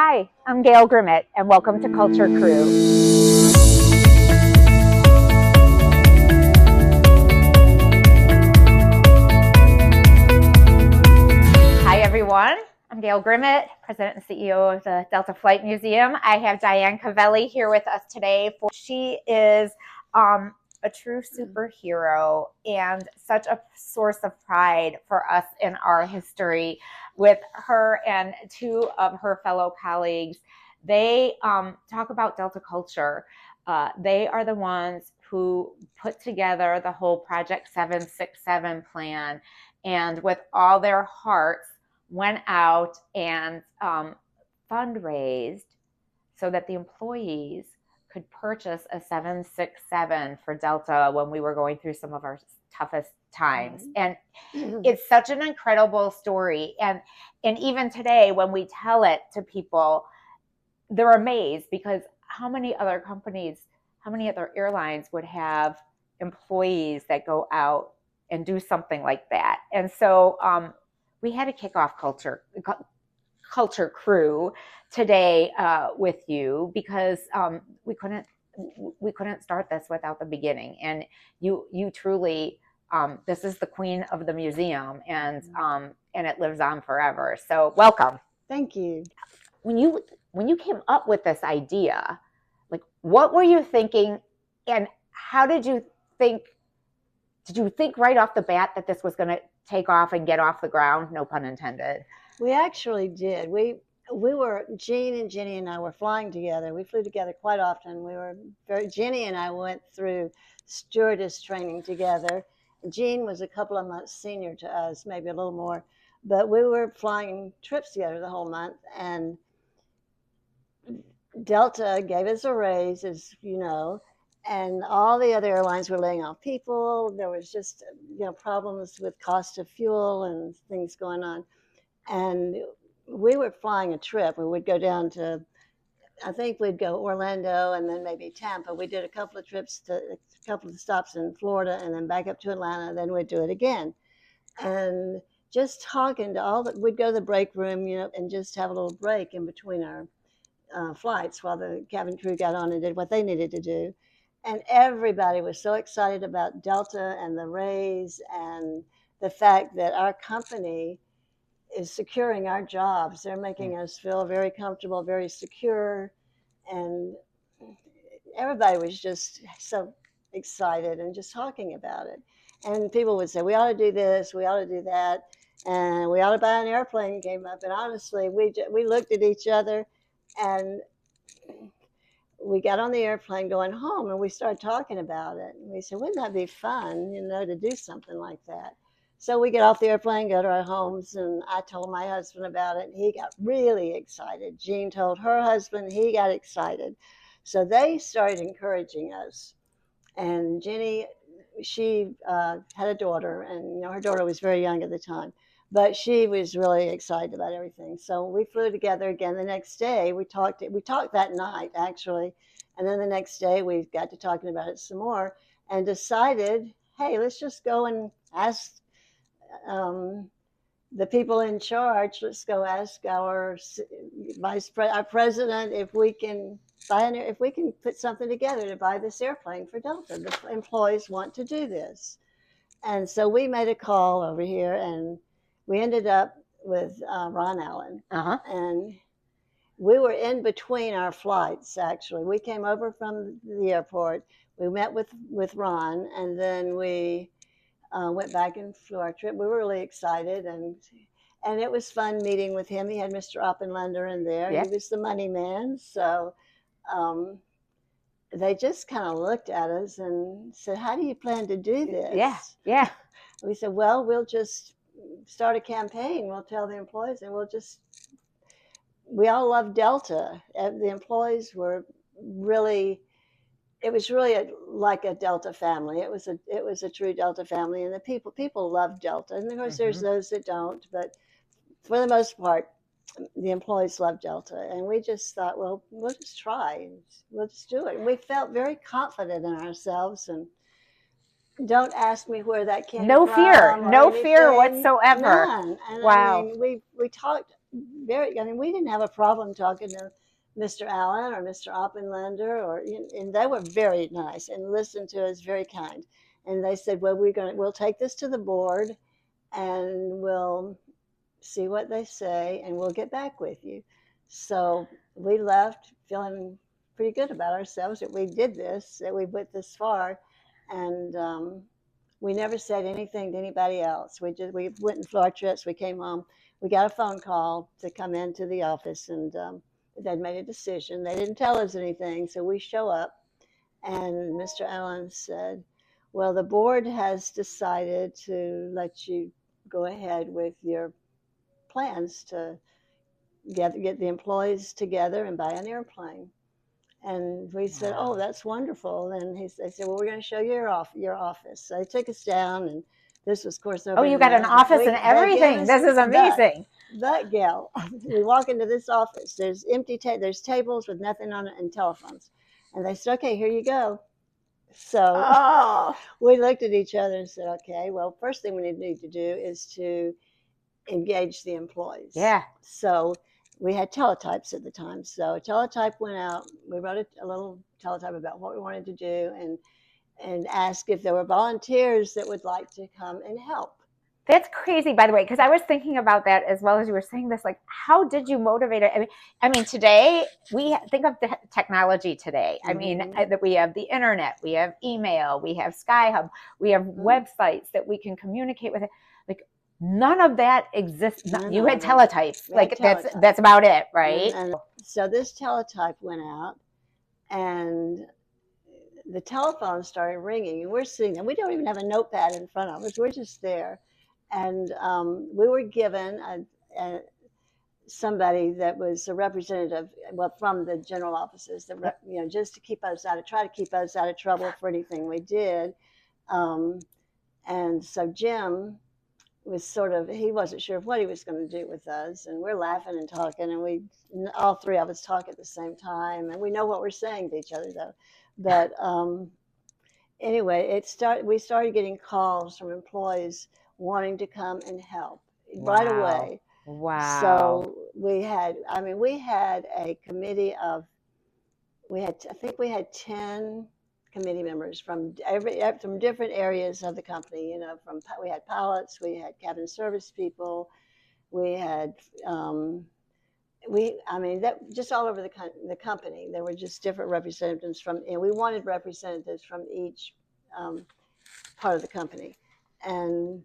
Hi, I'm Gail Grimmett, and welcome to Culture Crew. Hi, everyone. I'm Gail Grimmett, President and CEO of the Delta Flight Museum. I have Diane Carvelli here with us today. She is a true superhero and such a source of pride for us in our history. With her and two of her fellow colleagues, they talk about Delta culture. They are the ones who put together the whole Project 767 plan, and with all their hearts went out and fundraised so that the employees could purchase a 767 for Delta when we were going through some of our toughest times. And it's such an incredible story. And even today, when we tell it to people, they're amazed, because how many other companies, how many other airlines would have employees that go out and do something like that? And so we had to kick off Culture Crew today with you, because we couldn't start this without the beginning. And you truly, this is the queen of the museum, and it lives on forever. So welcome. Thank you. When you came up with this idea, like, what were you thinking, and how did you think? Did you think right off the bat that this was going to take off and get off the ground? No pun intended. We actually did. Jean and Jenny and I were flying together. We flew together quite often. Jenny and I went through stewardess training together. Jean was a couple of months senior to us, maybe a little more, but we were flying trips together the whole month. And Delta gave us a raise, as you know, and all the other airlines were laying off people. There was just, problems with cost of fuel and things going on. And we were flying a trip. We would go down to, I think we'd go Orlando and then maybe Tampa. We did a couple of trips to a couple of stops in Florida and then back up to Atlanta. Then we'd do it again. And just talking to we'd go to the break room, and just have a little break in between our flights while the cabin crew got on and did what they needed to do. And everybody was so excited about Delta and the raise and the fact that our company is securing our jobs. They're making us feel very comfortable, very secure. And everybody was just so excited and just talking about it. And people would say, we ought to do this, we ought to do that, and we ought to buy an airplane came up. And honestly, we looked at each other, and we got on the airplane going home, and we started talking about it. And we said, wouldn't that be fun, to do something like that? So we get off the airplane, go to our homes, and I told my husband about it, and he got really excited. Jean told her husband, he got excited. So they started encouraging us. And Jenny, she had a daughter, and her daughter was very young at the time, but she was really excited about everything. So we flew together again the next day. We talked that night, actually, and then the next day we got to talking about it some more and decided, hey, let's just go and ask the people in charge. Let's go ask our president if we can put something together to buy this airplane for Delta. The employees want to do this. And so we made a call over here, and we ended up with Ron Allen. And we were in between our flights, actually. We came over from the airport. We met with Ron, and then we went back and flew our trip. We were really excited, and it was fun meeting with him. He had Mr. Oppenlander in there. Yep. He was the money man. So they just kind of looked at us and said, how do you plan to do this? Yeah. We said, well, we'll just start a campaign. We'll tell the employees, and we all love Delta. The employees were really, it was really like a Delta family. It was a true Delta family, and the people love Delta. And of course, there's those that don't, but for the most part, the employees love Delta. And we just thought, well, we'll just try. We'll just do it. And we felt very confident in ourselves. And don't ask me where that came from. No fear whatsoever. None. And wow. I mean, we talked very, I mean, we didn't have a problem talking to Mr. Allen or Mr. Oppenlander, and they were very nice and listened to us, very kind. And they said, well, we'll take this to the board and we'll see what they say and we'll get back with you. So we left feeling pretty good about ourselves that we did this, that we went this far. And we never said anything to anybody else. We went and flew our trips. We came home. We got a phone call to come into the office, and they'd made a decision. They didn't tell us anything, so we show up, and Mr. Allen said, "Well, the board has decided to let you go ahead with your plans to get the employees together and buy an airplane." And we said, "Oh, that's wonderful." And they said, "Well, we're going to show you your office." So they took us down, and this was, of course, over. Oh, you got an office and everything. This is amazing. But Gail, we walk into this office. There's there's tables with nothing on it and telephones. And they said, "Okay, here you go." So we looked at each other and said, "Okay, well, first thing we need to do is to engage the employees." Yeah. So we had teletypes at the time. So a teletype went out. We wrote a little teletype about what we wanted to do and asked if there were volunteers that would like to come and help. That's crazy, by the way, because I was thinking about that as well as you were saying this. Like, how did you motivate it? I mean, today we think of the technology today. I mean, that we have the internet, we have email, we have SkyHub, we have websites that we can communicate with. Like, none of that exists. You had teletypes. Like, that's about it, right? And so this teletype went out, and the telephone started ringing, and we're sitting there. We don't even have a notepad in front of us. We're just there. And we were given somebody that was a representative, well, from the general offices, that, you know, just to try to keep us out of trouble for anything we did. And so Jim was he wasn't sure what he was going to do with us. And we're laughing and talking, and all three of us talk at the same time. And we know what we're saying to each other, though. But anyway, we started getting calls from employees wanting to come and help right away. Wow. So we had a committee of, I think we had 10 committee members from different areas of the company. You know, we had pilots, we had cabin service people, we had, just all over the company. There were just different representatives and we wanted representatives from each part of the company. And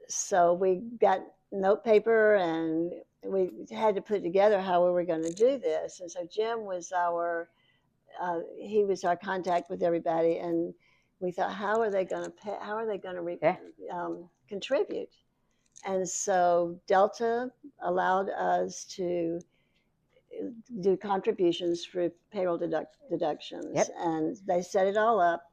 so we got note paper, and we had to put together how we were going to do this. And so Jim was our contact with everybody, and we thought, how are they going to pay? How are they going to contribute? And so Delta allowed us to do contributions for payroll deductions, and they set it all up.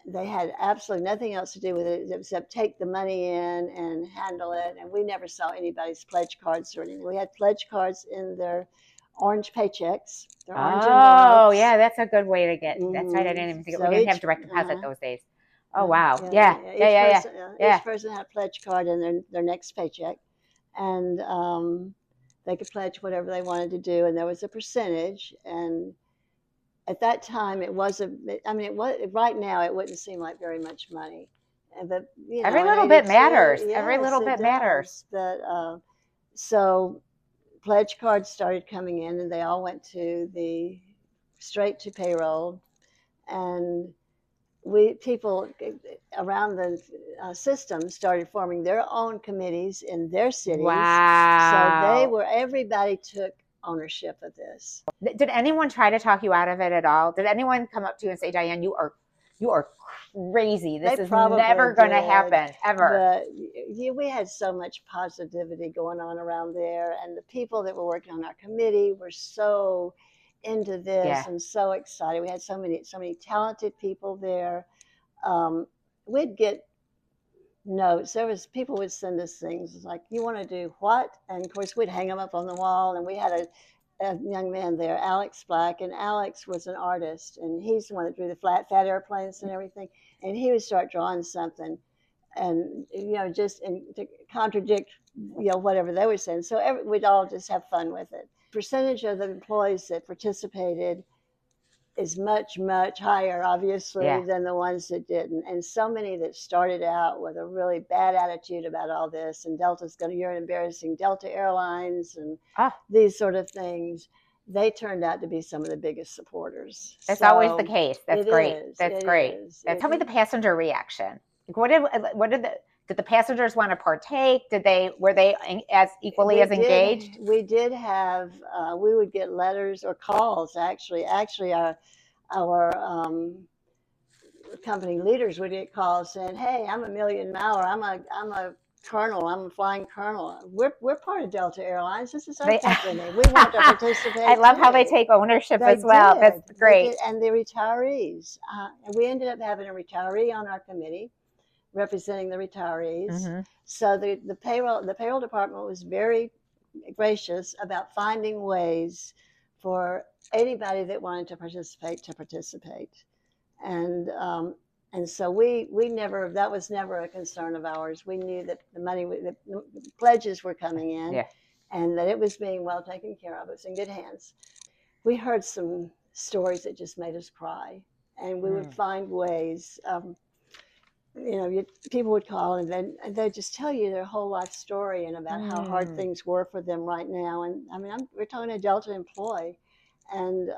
They had absolutely nothing else to do with it except take the money in and handle it. And we never saw anybody's pledge cards or anything. We had pledge cards in their orange paychecks. Their orange envelopes. Yeah, that's a good way to get. That's right. I didn't even think we didn't have direct deposit those days. Oh wow. Each person had a pledge card in their next paycheck, and they could pledge whatever they wanted to do, and there was a percentage. And at that time, right now it wouldn't seem like very much money, but every little bit matters. Every little bit matters. But so pledge cards started coming in, and they all went straight to payroll, and people around the system started forming their own committees in their cities. Wow! So everybody took ownership of this. Did anyone try to talk you out of it at all? Did anyone come up to you and say, "Diane, you are crazy. This is never going to happen, ever"? But we had so much positivity going on around there, and the people that were working on our committee were so into this and so excited. We had so many talented people there. We'd get notes. People would send us things like, "You want to do what?" And of course, we'd hang them up on the wall. And we had a young man there, Alex Black, and Alex was an artist, and he's the one that drew the fat airplanes and everything. And he would start drawing something, and just to contradict whatever they were saying. So we'd all just have fun with it. Percentage of the employees that participated is much, much higher, obviously, than the ones that didn't. And so many that started out with a really bad attitude about all this, and you're embarrassing Delta Airlines and these sort of things. They turned out to be some of the biggest supporters. That's always the case. That's great. That's great. Tell me the passenger reaction. Did the passengers want to partake? Were they as equally as engaged? We did have. We would get letters or calls. Actually, our company leaders would get calls saying, "Hey, I'm a million mile, or I'm a colonel. I'm a flying colonel. We're part of Delta Airlines. This is our company. We want to participate." I love how they take ownership as well. That's great. And the retirees. And we ended up having a retiree on our committee, representing the retirees. Mm-hmm. So the payroll department was very gracious about finding ways for anybody that wanted to participate. And so we never, that was never a concern of ours. We knew that the pledges were coming in, and that it was being well taken care of. It was in good hands. We heard some stories that just made us cry, and we would find ways. People would call and they'd just tell you their whole life story and about how hard things were for them right now. And I mean, we're talking a Delta employee, and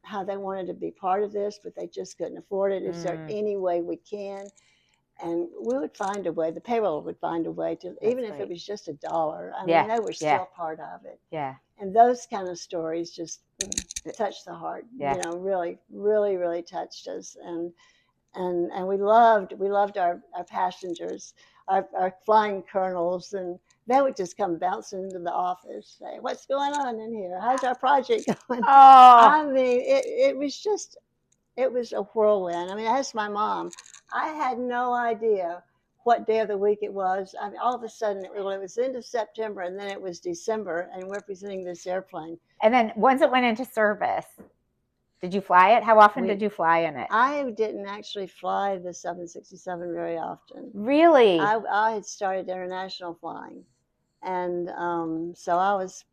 how they wanted to be part of this, but they just couldn't afford it. Is there any way we can? And we would find a way. The payroll would find a way to, even if it was just $1. I mean, they were still part of it. Yeah. And those kind of stories just touched the heart. Really, really, really touched us. And we loved our passengers, our flying colonels, and they would just come bouncing into the office, say, "What's going on in here? How's our project going?" Oh, I mean, it was a whirlwind. I mean, I asked my mom. I had no idea what day of the week it was. I mean, all of a sudden, it was into September, and then it was December, and we're presenting this airplane. And then once it went into service, did you fly it? How often did you fly in it? I didn't actually fly the 767 very often. Really? I had started international flying. And so I was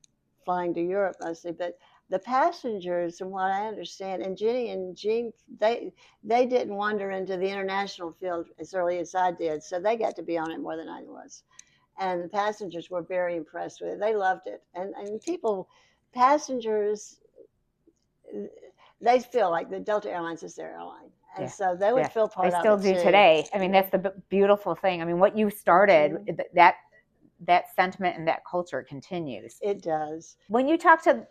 flying to Europe mostly. But the passengers, from what I understand, and Jenny and Jean, they didn't wander into the international field as early as I did. So they got to be on it more than I was. And the passengers were very impressed with it. They loved it. And passengers, they feel like the Delta Airlines is their airline. And so they would feel part of it. They still do today. I mean, that's the beautiful thing. I mean, what you started, that sentiment and that culture continues. It does. When you talk to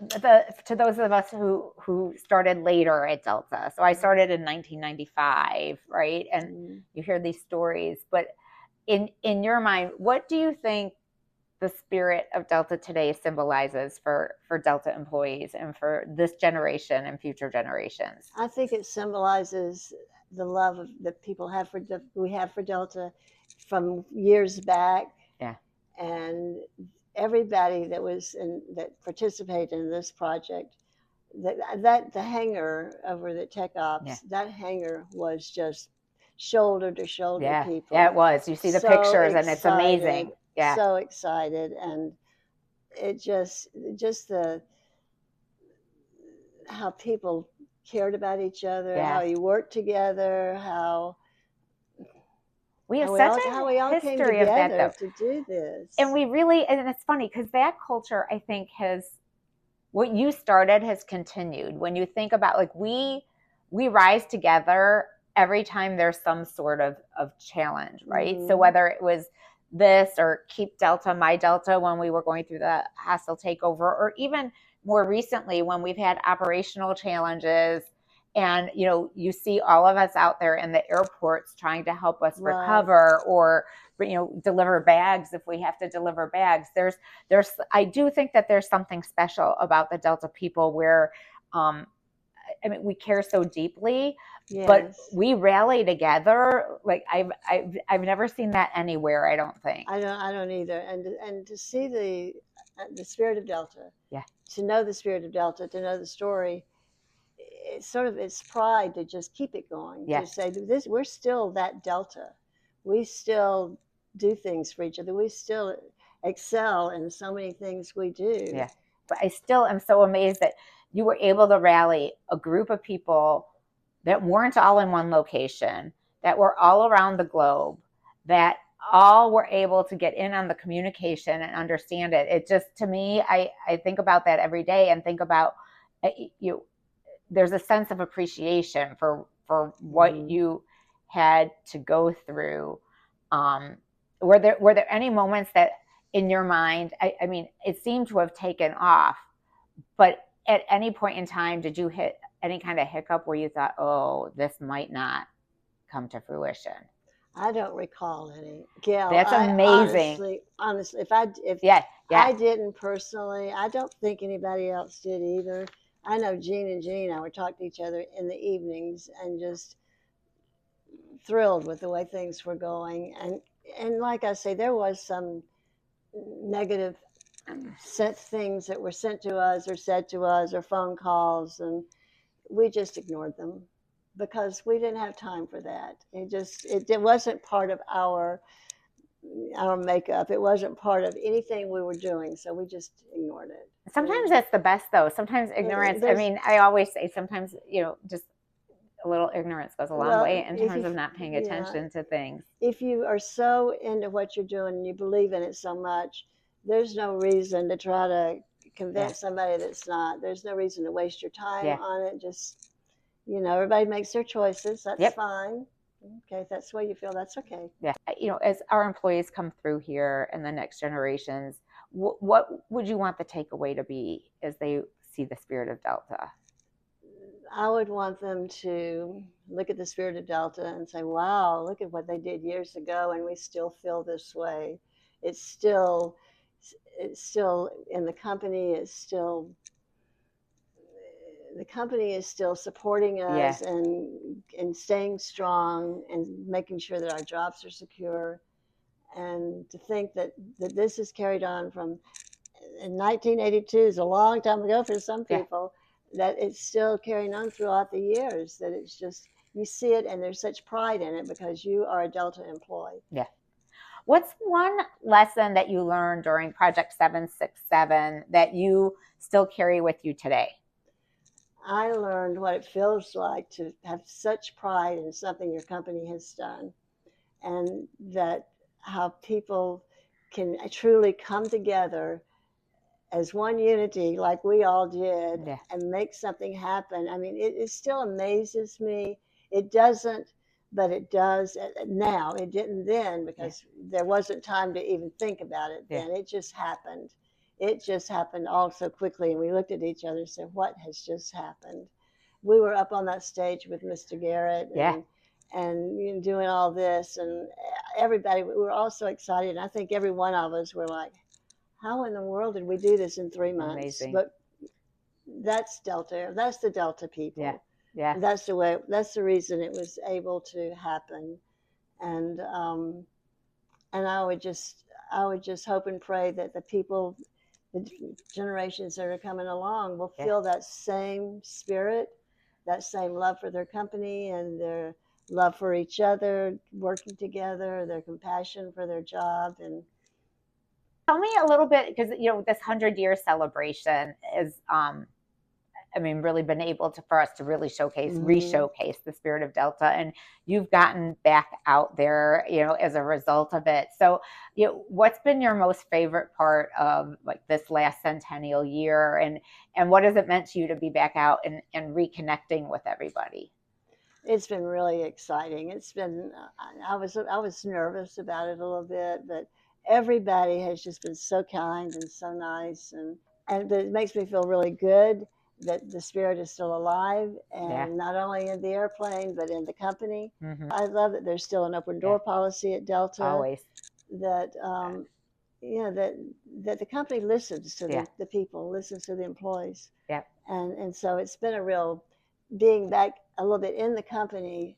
those of us who started later at Delta, so I started in 1995, right? And you hear these stories, but in your mind, what do you think the spirit of Delta today symbolizes for Delta employees and for this generation and future generations? I think it symbolizes the love that we have for Delta from years back. Yeah. And everybody that participated in this project, that the hangar over the Tech Ops, that hangar was just shoulder to shoulder people. Yeah, it was. You see the pictures, and it's amazing. Yeah. So excited, and it just how people cared about each other, how you worked together, how we all came together to do this. And and it's funny because that culture, I think, what you started has continued. When you think about, like, we rise together every time there's some sort of challenge, right? So whether it was this or Keep Delta, My Delta, when we were going through the hostile takeover, or even more recently when we've had operational challenges, and you see all of us out there in the airports trying to help us recover, or deliver bags if we have to deliver bags. I do think that there's something special about the Delta people where I mean, we care so deeply, but we rally together. Like I've never seen that anywhere. I don't think. I don't either. And to see the spirit of Delta, to know the spirit of Delta, to know the story, it's pride to just keep it going. To say this, we're still that Delta. we still do things for each other. We still excel in so many things we do. Yeah. But I still am so amazed that you were able to rally a group of people that weren't all in one location, that were all around the globe, that all were able to get in on the communication and understand it. It just, to me, I think about that every day and think about you. There's a sense of appreciation for what you had to go through. Were there any moments that in your mind, I mean, it seemed to have taken off, but at any point in time, did you hit any kind of hiccup where you thought, oh, this might not come to fruition? I don't recall any. Gail, That's amazing. Honestly, if Yeah, yeah. I didn't personally, I don't think anybody else did either. I know Jean and I would talk to each other in the evenings and just thrilled with the way things were going. And like I say, there was some negative sent things that were sent to us or said to us or phone calls, and we just ignored them because we didn't have time for that. It wasn't part of our makeup. It wasn't part of anything we were doing, so we just ignored it. Sometimes that's the best, though. Sometimes ignorance, I mean, I always say sometimes, just a little ignorance goes a long way in terms of not paying attention to things. If you are so into what you're doing and you believe in it so much, there's no reason to try to convince somebody that's not. There's no reason to waste your time on it. Just, everybody makes their choices. That's fine. Okay, if that's the way you feel, that's okay. Yeah. As our employees come through here and the next generations, what would you want the takeaway to be as they see the spirit of Delta? I would want them to look at the spirit of Delta and say, wow, look at what they did years ago, and we still feel this way. It's still in the company, the company is still supporting us and staying strong and making sure that our jobs are secure. And to think that this is carried on from in 1982 is a long time ago for some people, that it's still carrying on throughout the years, that it's just, you see it and there's such pride in it because you are a Delta employee. Yeah. What's one lesson that you learned during Project 767 that you still carry with you today? I learned what it feels like to have such pride in something your company has done, and that how people can truly come together as one unity like we all did and make something happen. I mean, it still amazes me. It doesn't, but it does now. It didn't then because there wasn't time to even think about it then. It just happened. It just happened all so quickly, and we looked at each other and said, what has just happened? We were up on that stage with Mr. Garrett and doing all this, and everybody, we were all so excited. And I think every one of us were like, how in the world did we do this in 3 months? Amazing. But that's Delta. That's the Delta people. Yeah. That's the way. That's the reason it was able to happen. And I would just hope and pray that the people, the generations that are coming along, will feel that same spirit, that same love for their company and their love for each other, working together, their compassion for their job. And tell me a little bit, because this 100-year celebration is really been able for us to really re-showcase the spirit of Delta, and you've gotten back out there, as a result of it. So, what's been your most favorite part of like this last centennial year, and what has it meant to you to be back out and reconnecting with everybody? It's been really exciting. It's been, I was nervous about it a little bit, but everybody has just been so kind and so nice, but it makes me feel really good that the spirit is still alive, and not only in the airplane but in the company. I love that there's still an open door policy at Delta. Always. That that the company listens to the people, listens to the employees. And so it's been a real, being back a little bit in the company,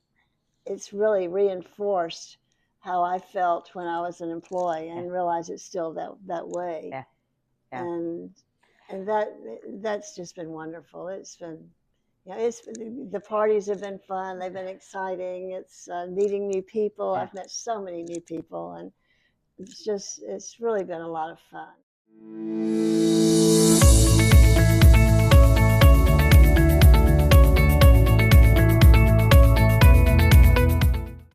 it's really reinforced how I felt when I was an employee, and realize it's still that way. And that's just been wonderful. It's Yeah, the parties have been fun. They've been exciting. It's meeting new people. Yeah. I've met so mmany new people, and it's really been a lot of fun.